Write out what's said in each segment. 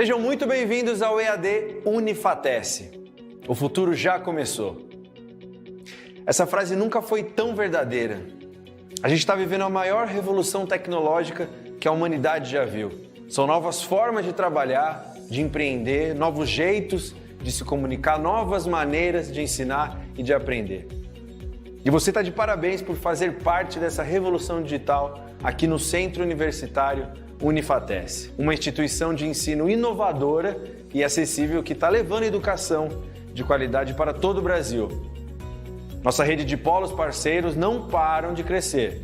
Sejam muito bem-vindos ao EAD Unifatece. O futuro já começou. Essa frase nunca foi tão verdadeira. A gente está vivendo a maior revolução tecnológica que a humanidade já viu. São novas formas de trabalhar, de empreender, novos jeitos de se comunicar, novas maneiras de ensinar e de aprender. E você está de parabéns por fazer parte dessa revolução digital aqui no Centro Universitário Unifatece, uma instituição de ensino inovadora e acessível que está levando a educação de qualidade para todo o Brasil. Nossa rede de polos parceiros não param de crescer.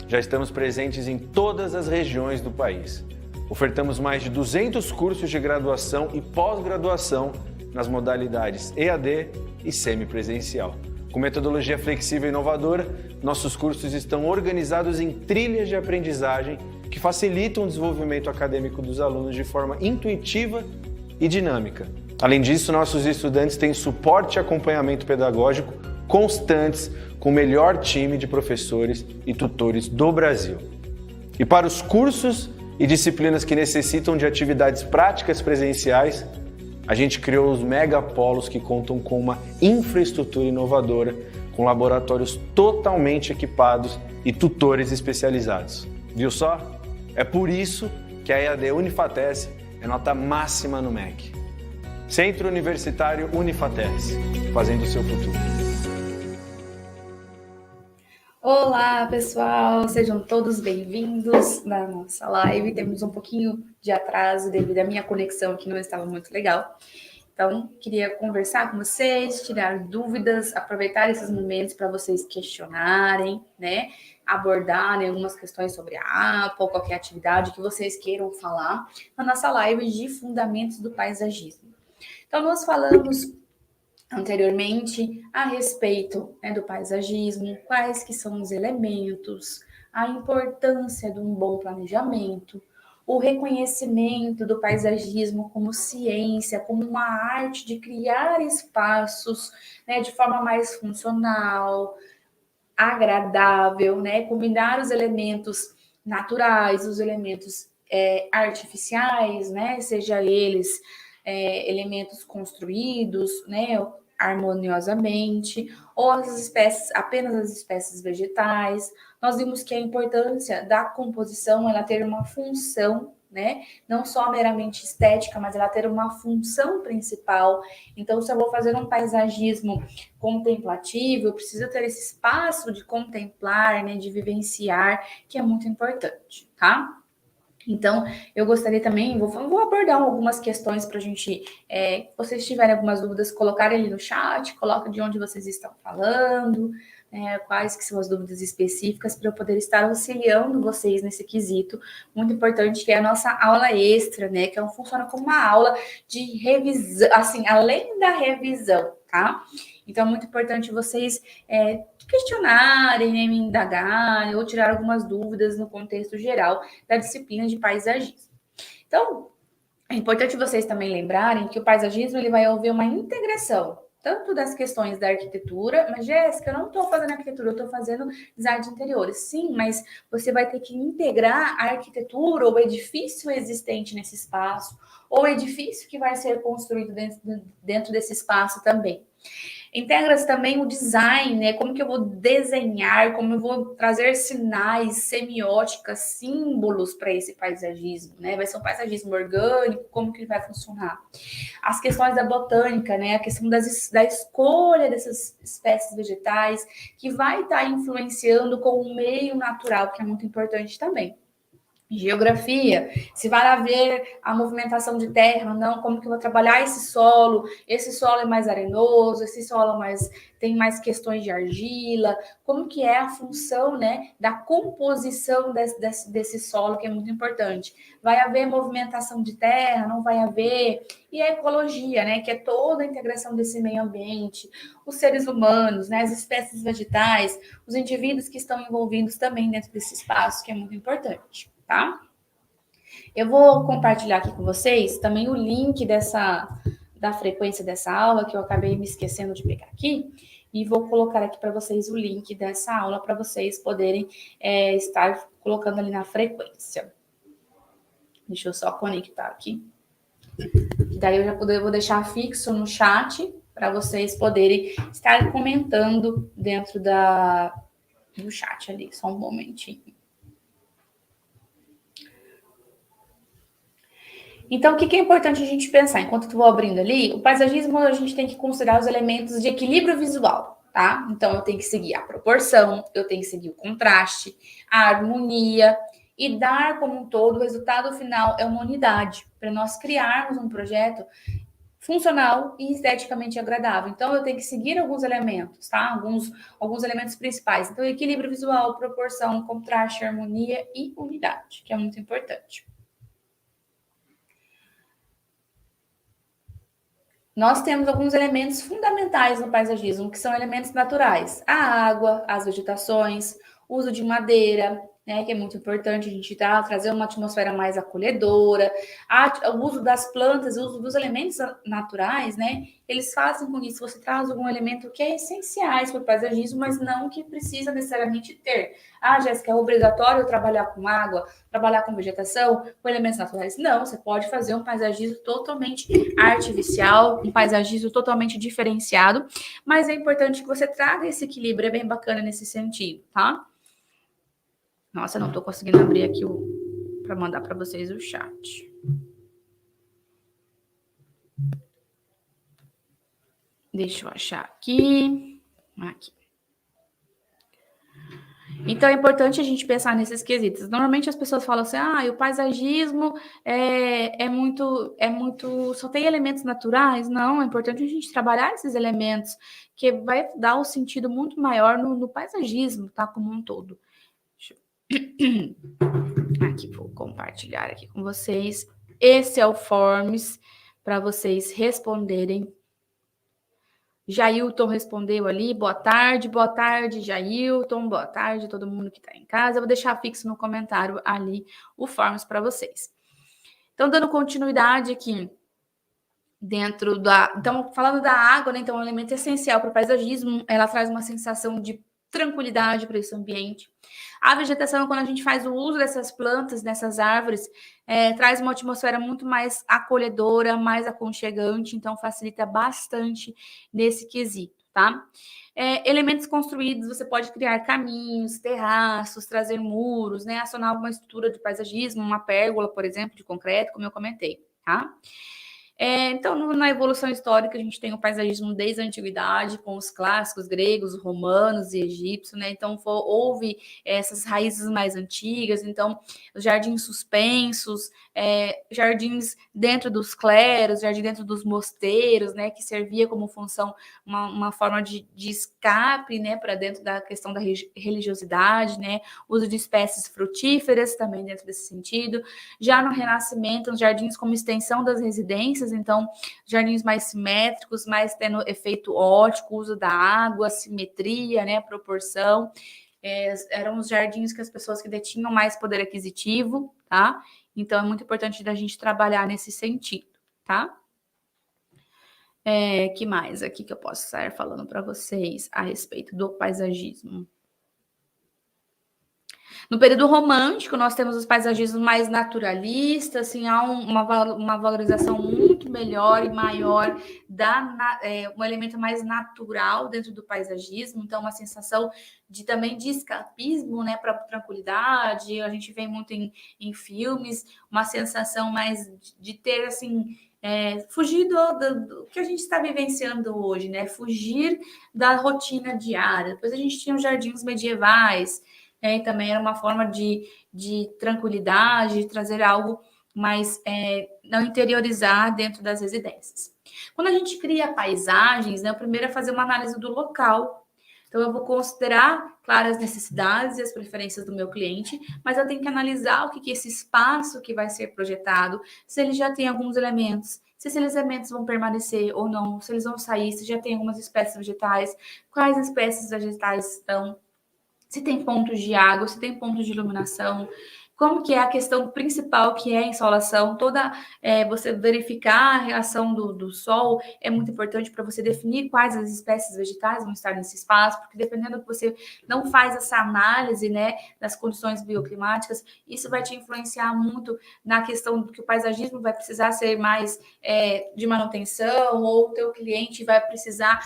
Já estamos presentes em todas as regiões do país. Ofertamos mais de 200 cursos de graduação e pós-graduação nas modalidades EAD e semipresencial. Com metodologia flexível e inovadora, nossos cursos estão organizados em trilhas de aprendizagem que facilitam o desenvolvimento acadêmico dos alunos de forma intuitiva e dinâmica. Além disso, nossos estudantes têm suporte e acompanhamento pedagógico constantes com o melhor time de professores e tutores do Brasil. E para os cursos e disciplinas que necessitam de atividades práticas presenciais, a gente criou os megapolos que contam com uma infraestrutura inovadora, com laboratórios totalmente equipados e tutores especializados. Viu só? É por isso que a EAD Unifatece é nota máxima no MEC. Centro Universitário Unifatece, fazendo o seu futuro. Olá, pessoal! Sejam todos bem-vindos na nossa live. Temos um pouquinho de atraso devido à minha conexão que não estava muito legal. Então, queria conversar com vocês, tirar dúvidas, aproveitar esses momentos para vocês questionarem, né? Abordarem algumas questões sobre a Apple, qualquer atividade que vocês queiram falar na nossa live de Fundamentos do Paisagismo. Então, nós falamos anteriormente a respeito, né, do paisagismo, quais que são os elementos, a importância de um bom planejamento, o reconhecimento do paisagismo como ciência, como uma arte de criar espaços, né, de forma mais funcional, agradável, né, combinar os elementos naturais, os elementos artificiais, né, seja eles elementos construídos, né, harmoniosamente, ou as espécies, apenas as espécies vegetais. Nós vimos que a importância da composição ela ter uma função, né? Não só meramente estética, mas ela ter uma função principal. Então, se eu vou fazer um paisagismo contemplativo, eu preciso ter esse espaço de contemplar, né, de vivenciar, que é muito importante, tá? Então, eu gostaria também, vou abordar algumas questões para a gente, se vocês tiverem algumas dúvidas, colocarem ali no chat, coloca de onde vocês estão falando, quais que são as dúvidas específicas, para eu poder estar auxiliando vocês nesse quesito, muito importante, que é a nossa aula extra, né, que funciona como uma aula de revisão, assim, além da revisão, tá? Então, é muito importante vocês questionarem, né, me indagarem ou tirar algumas dúvidas no contexto geral da disciplina de paisagismo. Então, é importante vocês também lembrarem que o paisagismo ele vai haver uma integração, tanto das questões da arquitetura, mas Jéssica, eu não estou fazendo arquitetura, eu estou fazendo design de interiores. Sim, mas você vai ter que integrar a arquitetura ou o edifício existente nesse espaço, ou o edifício que vai ser construído dentro desse espaço também. Integra-se também o design, né? Como que eu vou desenhar, como eu vou trazer sinais, semióticas, símbolos para esse paisagismo, né? Vai ser um paisagismo orgânico, como que ele vai funcionar? As questões da botânica, né? A questão da escolha dessas espécies vegetais, que vai estar influenciando com o meio natural, que é muito importante também. Geografia, se vai haver a movimentação de terra ou não, como que eu vou trabalhar esse solo é mais arenoso, esse solo tem mais questões de argila, como que é a função, né, da composição desse solo, que é muito importante. Vai haver movimentação de terra, não vai haver, e a ecologia, né, que é toda a integração desse meio ambiente, os seres humanos, né, as espécies vegetais, os indivíduos que estão envolvidos também dentro desse espaço, que é muito importante. Tá? Eu vou compartilhar aqui com vocês também o link da frequência dessa aula, que eu acabei me esquecendo de pegar aqui, e vou colocar aqui para vocês o link dessa aula, para vocês poderem estar colocando ali na frequência. Deixa eu só conectar aqui. Que daí eu vou deixar fixo no chat para vocês poderem estar comentando dentro do chat ali. Só um momentinho. Então, o que é importante a gente pensar? Enquanto eu vou abrindo ali, o paisagismo a gente tem que considerar os elementos de equilíbrio visual, tá? Então, eu tenho que seguir a proporção, eu tenho que seguir o contraste, a harmonia e dar como um todo, o resultado final é uma unidade, para nós criarmos um projeto funcional e esteticamente agradável. Então, eu tenho que seguir alguns elementos, tá? Alguns elementos principais. Então, equilíbrio visual, proporção, contraste, harmonia e unidade, que é muito importante. Nós temos alguns elementos fundamentais no paisagismo, que são elementos naturais. A água, as vegetações, o uso de madeira, né, que é muito importante a gente trazer uma atmosfera mais acolhedora, o uso das plantas, o uso dos elementos naturais, né, eles fazem com isso você traz algum elemento que é essenciais para o paisagismo, mas não que precisa necessariamente ter. Ah, Jéssica, é obrigatório trabalhar com água, trabalhar com vegetação, com elementos naturais? Não, você pode fazer um paisagismo totalmente artificial, um paisagismo totalmente diferenciado, mas é importante que você traga esse equilíbrio, é bem bacana nesse sentido, tá? Nossa, não estou conseguindo abrir aqui para mandar para vocês o chat. Deixa eu achar aqui. Aqui. Então, é importante a gente pensar nesses quesitos. Normalmente as pessoas falam assim, o paisagismo é muito, só tem elementos naturais. Não, é importante a gente trabalhar esses elementos, que vai dar um sentido muito maior no paisagismo, tá? Como um todo. Aqui, vou compartilhar aqui com vocês. Esse é o Forms, para vocês responderem. Jailton respondeu ali, boa tarde, Jailton, boa tarde, todo mundo que está em casa. Eu vou deixar fixo no comentário ali o Forms para vocês. Então, dando continuidade aqui, dentro da... Então, falando da água, né? Então, é um elemento essencial para o paisagismo, ela traz uma sensação de tranquilidade para esse ambiente. A vegetação, quando a gente faz o uso dessas plantas, dessas árvores, traz uma atmosfera muito mais acolhedora, mais aconchegante, então facilita bastante nesse quesito, tá? Elementos construídos, você pode criar caminhos, terraços, trazer muros, né? Acionar uma estrutura de paisagismo, uma pérgola, por exemplo, de concreto, como eu comentei, tá? Então, na evolução histórica, a gente tem o paisagismo desde a antiguidade, com os clássicos gregos, romanos e egípcios, né? Então, houve essas raízes mais antigas, então, os jardins suspensos, jardins dentro dos cleros, jardim dentro dos mosteiros, né? Que servia como função, uma forma de escape, né? Para dentro da questão da religiosidade, né? Uso de espécies frutíferas também dentro desse sentido. Já no Renascimento, os jardins como extensão das residências, então, jardins mais simétricos, mais tendo efeito ótico, uso da água, simetria, né, proporção. Eram os jardins que as pessoas que detinham mais poder aquisitivo, tá? Então, é muito importante da gente trabalhar nesse sentido, tá? Que mais aqui que eu posso estar falando para vocês a respeito do paisagismo? No período romântico, nós temos os paisagismos mais naturalistas, assim, há uma valorização muito melhor e maior um elemento mais natural dentro do paisagismo, então uma sensação também de escapismo, né, para tranquilidade. A gente vê muito em filmes, uma sensação mais de ter, assim, fugir do que a gente está vivenciando hoje, né, fugir da rotina diária. Depois a gente tinha os jardins medievais, e também era uma forma de tranquilidade, de trazer algo mais, não interiorizar dentro das residências. Quando a gente cria paisagens, né, o primeiro é fazer uma análise do local. Então, eu vou considerar, claro, as necessidades e as preferências do meu cliente, mas eu tenho que analisar o que esse espaço que vai ser projetado, se ele já tem alguns elementos, se esses elementos vão permanecer ou não, se eles vão sair, se já tem algumas espécies vegetais, quais espécies vegetais estão, se tem pontos de água, se tem pontos de iluminação, Como que é a questão principal, que é a insolação, você verificar a reação do sol é muito importante para você definir quais as espécies vegetais vão estar nesse espaço, porque dependendo que você não faz essa análise, né, das condições bioclimáticas, isso vai te influenciar muito na questão do que o paisagismo vai precisar ser mais de manutenção, ou o teu cliente vai precisar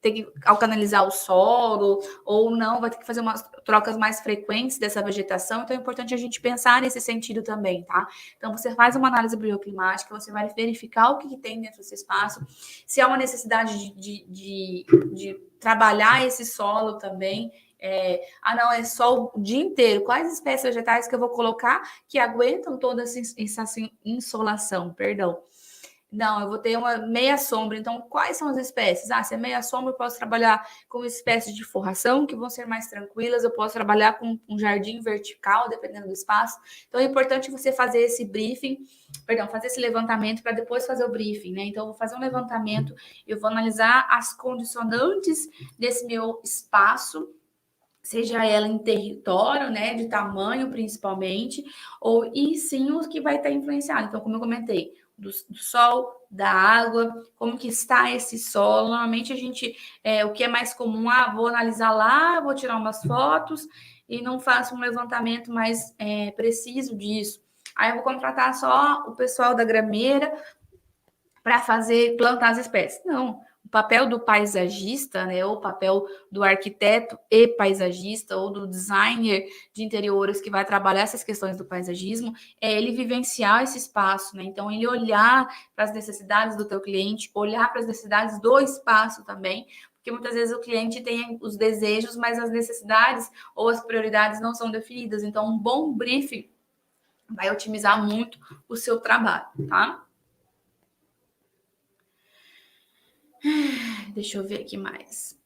ter que alcalinizar o solo, ou não, vai ter que fazer umas trocas mais frequentes dessa vegetação, então é importante a gente pensar nesse sentido também, tá? Então, você faz uma análise bioclimática, você vai verificar o que tem dentro desse espaço, se há uma necessidade de trabalhar esse solo também, não, é só o dia inteiro, quais espécies vegetais que eu vou colocar que aguentam toda essa insolação, perdão. Não, eu vou ter uma meia sombra. Então, quais são as espécies? Se é meia sombra, eu posso trabalhar com espécies de forração, que vão ser mais tranquilas. Eu posso trabalhar com um jardim vertical, dependendo do espaço. Então, é importante você fazer esse briefing, fazer esse levantamento para depois fazer o briefing, né? Então, eu vou fazer um levantamento, eu vou analisar as condicionantes desse meu espaço, seja ela em território, né, de tamanho principalmente, e sim o que vai estar influenciado. Então, como eu comentei, do sol, da água, como que está esse solo. Normalmente o que é mais comum, vou analisar lá, vou tirar umas fotos e não faço um levantamento mais preciso disso. Aí eu vou contratar só o pessoal da grameira para plantar as espécies. Não, o papel do paisagista, né, ou o papel do arquiteto e paisagista, ou do designer de interiores que vai trabalhar essas questões do paisagismo, é ele vivenciar esse espaço, né? Então, ele olhar para as necessidades do teu cliente, olhar para as necessidades do espaço também, porque muitas vezes o cliente tem os desejos, mas as necessidades ou as prioridades não são definidas. Então, um bom briefing vai otimizar muito o seu trabalho, tá? Deixa eu ver aqui mais.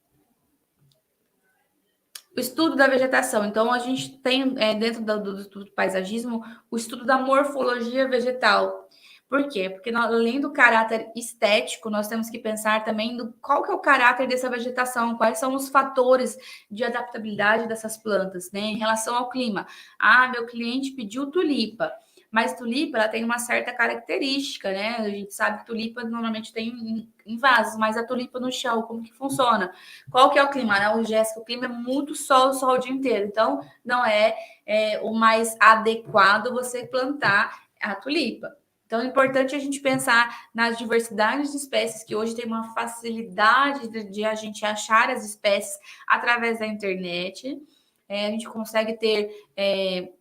O estudo da vegetação. Então, a gente tem dentro do paisagismo o estudo da morfologia vegetal. Por quê? Porque além do caráter estético, nós temos que pensar também qual que é o caráter dessa vegetação, quais são os fatores de adaptabilidade dessas plantas, né, em relação ao clima. Meu cliente pediu tulipa. Mas tulipa, ela tem uma certa característica, né? A gente sabe que tulipa normalmente tem em vasos, mas a tulipa no chão, como que funciona? Qual que é o clima? Né? Jéssica, o clima é muito sol o dia inteiro. Então, não é o mais adequado você plantar a tulipa. Então, é importante a gente pensar nas diversidades de espécies, que hoje tem uma facilidade de a gente achar as espécies através da internet. A gente consegue ter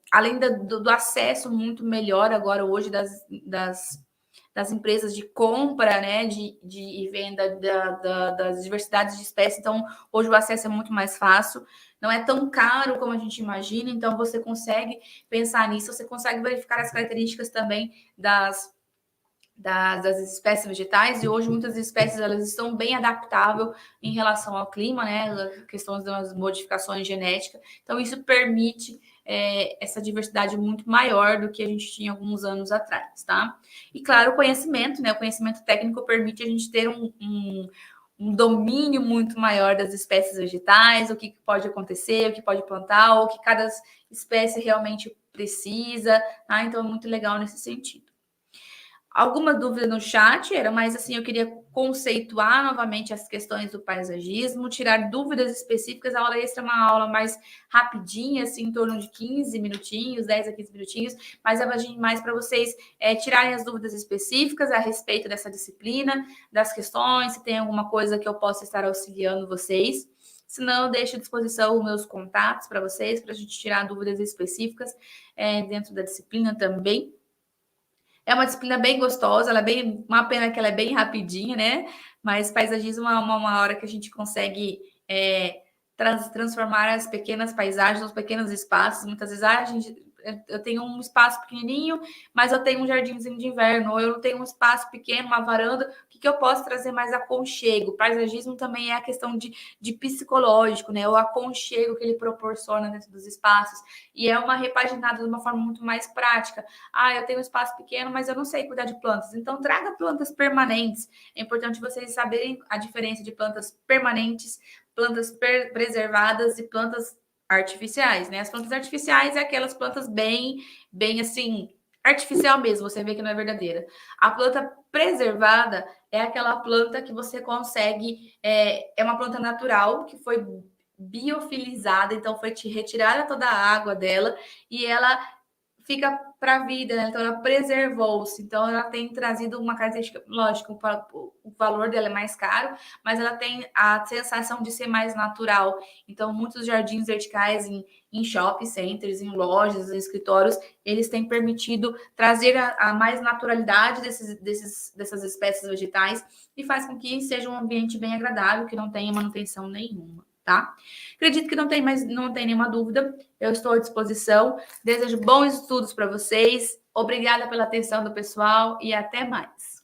além do acesso muito melhor agora hoje das empresas de compra, né, de venda das diversidades de espécies. Então, hoje o acesso é muito mais fácil, não é tão caro como a gente imagina, então você consegue pensar nisso, você consegue verificar as características também das espécies vegetais, e hoje muitas espécies elas estão bem adaptáveis em relação ao clima, né, questões das modificações genéticas, então isso permite essa diversidade muito maior do que a gente tinha alguns anos atrás, tá? E claro, o conhecimento, né, o conhecimento técnico permite a gente ter um domínio muito maior das espécies vegetais, o que pode acontecer, o que pode plantar, ou o que cada espécie realmente precisa, tá? Então é muito legal nesse sentido. Alguma dúvida no chat? Era mais assim, eu queria conceituar novamente as questões do paisagismo, tirar dúvidas específicas. A aula extra é uma aula mais rapidinha, assim, em torno de 15 minutinhos, 10 a 15 minutinhos, mas é mais para vocês tirarem as dúvidas específicas a respeito dessa disciplina, das questões, se tem alguma coisa que eu possa estar auxiliando vocês. Se não, eu deixo à disposição os meus contatos para vocês, para a gente tirar dúvidas específicas dentro da disciplina também. É uma disciplina bem gostosa, ela é uma pena que ela é bem rapidinha, né? Mas paisagismo é uma hora que a gente consegue transformar as pequenas paisagens, os pequenos espaços. Muitas vezes eu tenho um espaço pequenininho, mas eu tenho um jardinzinho de inverno, ou eu tenho um espaço pequeno, uma varanda, o que eu posso trazer mais aconchego? Paisagismo também é a questão de psicológico, né? O aconchego que ele proporciona dentro dos espaços, e é uma repaginada de uma forma muito mais prática. Eu tenho um espaço pequeno, mas eu não sei cuidar de plantas, então traga plantas permanentes. É importante vocês saberem a diferença de plantas permanentes, plantas preservadas e plantas artificiais, né? As plantas artificiais é aquelas plantas bem assim, artificial mesmo, você vê que não é verdadeira. A planta preservada é aquela planta que você consegue, é uma planta natural que foi biofilizada, então foi retirada toda a água dela e ela fica para a vida, né? Então ela preservou-se, então ela tem trazido uma característica, lógico, o valor dela é mais caro, mas ela tem a sensação de ser mais natural. Então muitos jardins verticais em shopping centers, em lojas, em escritórios, eles têm permitido trazer a mais naturalidade dessas espécies vegetais e faz com que seja um ambiente bem agradável, que não tenha manutenção nenhuma, tá? Acredito que não tem nenhuma dúvida, eu estou à disposição. Desejo bons estudos para vocês. Obrigada pela atenção do pessoal e até mais.